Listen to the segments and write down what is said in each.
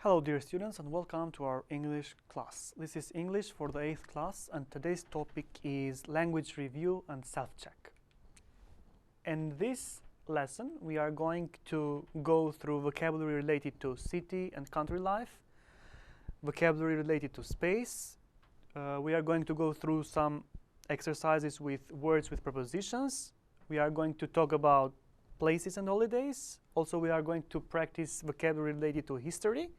Hello dear students and welcome to our English class. This is English for the 8th class and today's topic is language review and self-check. In this lesson we are going to go through vocabulary related to city and country life, vocabulary related to space. We are going to go through some exercises with words with prepositions. We are going to talk about places and holidays. Also we are going to practice vocabulary related to history.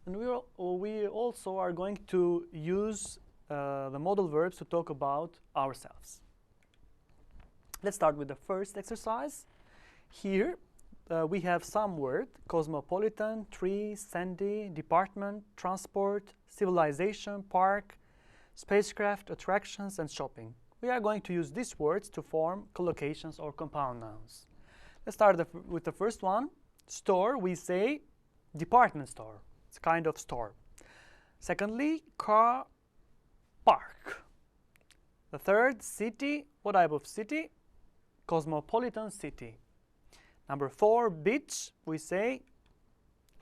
And we also are going to use the modal verbs to talk about ourselves. Let's start with the first exercise. Here we have some word: cosmopolitan, tree, sandy, department, transport, civilization, park, spacecraft, attractions, and shopping. We are going to use these words to form collocations or compound nouns. Let's start with the first one. Store, we say department store. It's a kind of store. Secondly, car park. The third, city. What type of city? Cosmopolitan city. Number 4, beach. We say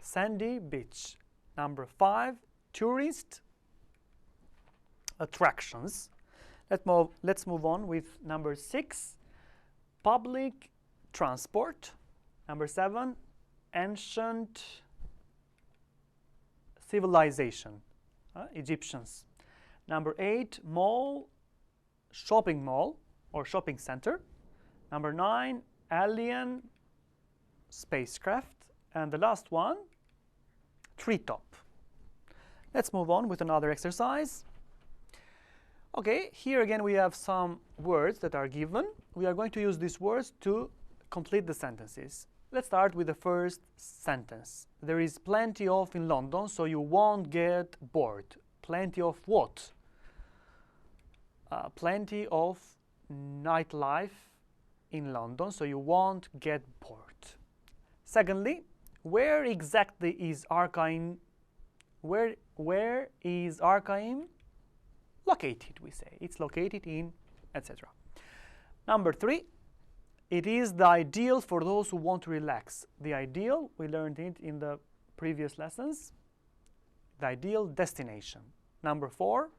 sandy beach. Number 5, tourist attractions. Let's move on with number 6, public transport. Number 7, ancient civilization, Egyptians. Number 8, mall, shopping mall or shopping center. Number 9, alien spacecraft. And the last one, treetop. Let's move on with another exercise. Okay, here again we have some words that are given. We are going to use these words to complete the sentences. Let's start with the first sentence. There is plenty of in London, so you won't get bored. Plenty of what? Plenty of nightlife in London, so you won't get bored. Secondly, where exactly is Arkaim? Where is Arkaim located? We say it's located in, etc. Number 3. It is the ideal for those who want to relax. The ideal, we learned it in the previous lessons. The ideal destination. Number 4,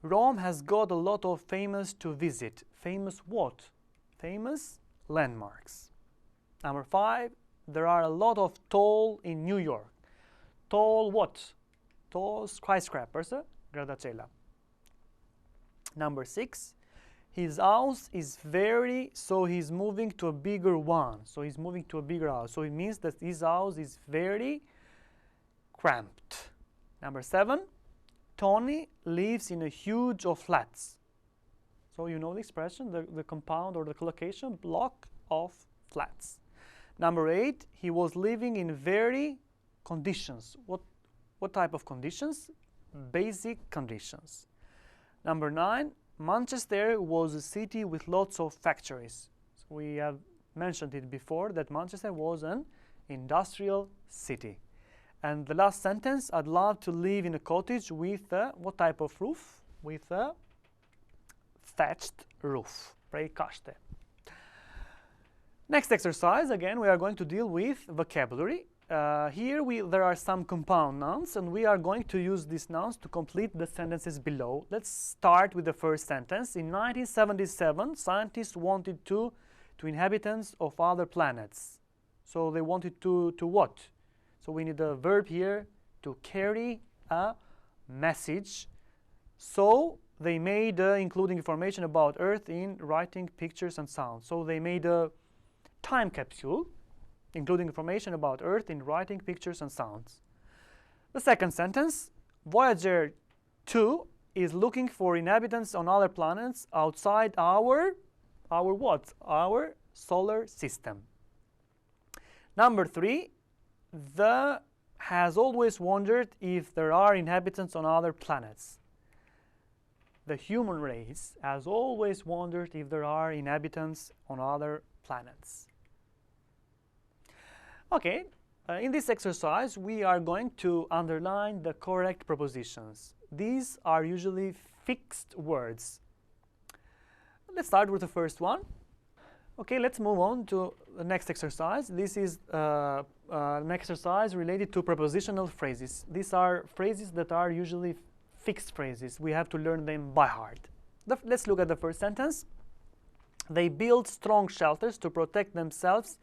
Rome has got a lot of famous to visit. Famous what? Famous landmarks. Number 5, there are a lot of tall in New York. Tall what? Tall skyscrapers, Gradacella. Number 6, his house is very, so he's moving to a bigger one. So he's moving to a bigger house. So it means that his house is very cramped. Number 7, Tony lives in a huge of flats. So you know the expression, the compound or the collocation, block of flats. Number 8, he was living in very conditions. What type of conditions? Basic conditions. Number 9, Manchester was a city with lots of factories. So we have mentioned it before that Manchester was an industrial city. And the last sentence, I'd love to live in a cottage with what type of roof? With a thatched roof. Preikaste. Next exercise, again, we are going to deal with vocabulary. Here there are some compound nouns, and we are going to use these nouns to complete the sentences below. Let's start with the first sentence. In 1977, scientists wanted to inhabitants of other planets. So they wanted to what? So we need a verb here to carry a message. So they made, including information about Earth in writing, pictures, and sound. So they made a time capsule, including information about Earth in writing, pictures, and sounds. The second sentence, Voyager 2 is looking for inhabitants on other planets outside our what? Our solar system. Number 3, the has always wondered if there are inhabitants on other planets. The human race has always wondered if there are inhabitants on other planets. Okay, in this exercise we are going to underline the correct prepositions. These are usually fixed words. Let's start with the first one. Okay, let's move on to the next exercise. This is an exercise related to prepositional phrases. These are phrases that are usually fixed phrases. We have to learn them by heart. Let's look at the first sentence. They build strong shelters to protect themselves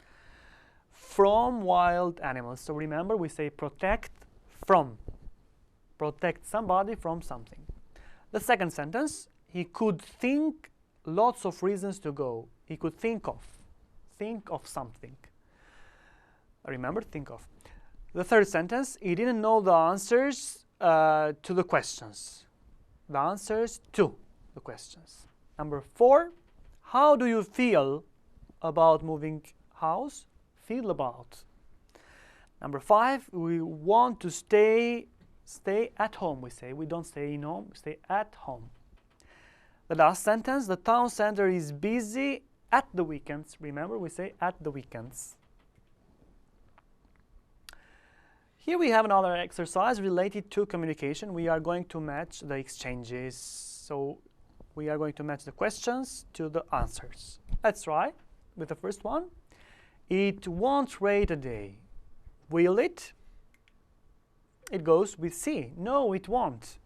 from wild animals. So remember, we say protect from. Protect somebody from something. The second sentence, he could think lots of reasons to go. He could think of something. Remember, think of. The third sentence, he didn't know the answers to the questions. The answers to the questions. Number 4, how do you feel about moving house? Feel about. Number 5, we want to stay at home. We say we don't stay in home, we stay at home. The last sentence, the town center is busy at the weekends. Remember, we say at the weekends. Here we have another exercise related to communication. We are going to match the exchanges. So we are going to match the questions to the answers. Let's try with the first one. It won't rain today. Will it? It goes with C. No, it won't.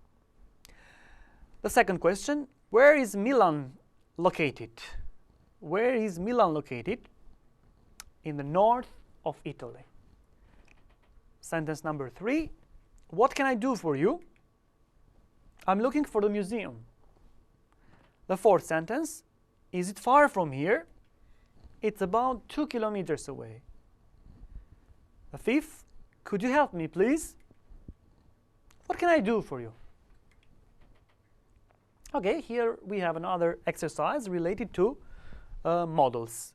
The second question, where is Milan located? Where is Milan located? In the north of Italy. Sentence number 3, what can I do for you? I'm looking for the museum. The fourth sentence, is it far from here? It's about 2 kilometers away. The fifth, could you help me, please? What can I do for you? Okay, here we have another exercise related to modals.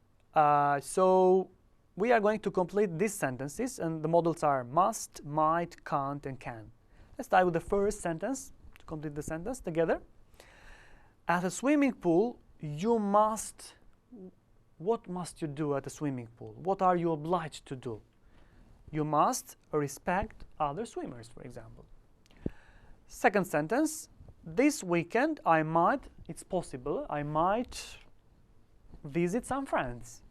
So we are going to complete these sentences, and the modals are must, might, can't, and can. Let's start with the first sentence to complete the sentence together. At a swimming pool, you must. What must you do at a swimming pool? What are you obliged to do? You must respect other swimmers, for example. Second sentence, this weekend it's possible, I might visit some friends.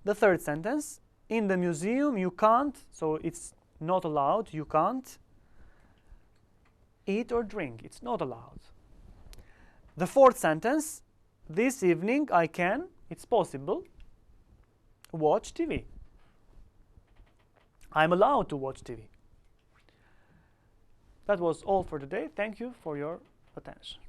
The third sentence, in the museum you can't, so it's not allowed, you can't eat or drink, it's not allowed. The fourth sentence, this evening I can, it's possible, watch TV. I'm allowed to watch TV. That was all for today. Thank you for your attention.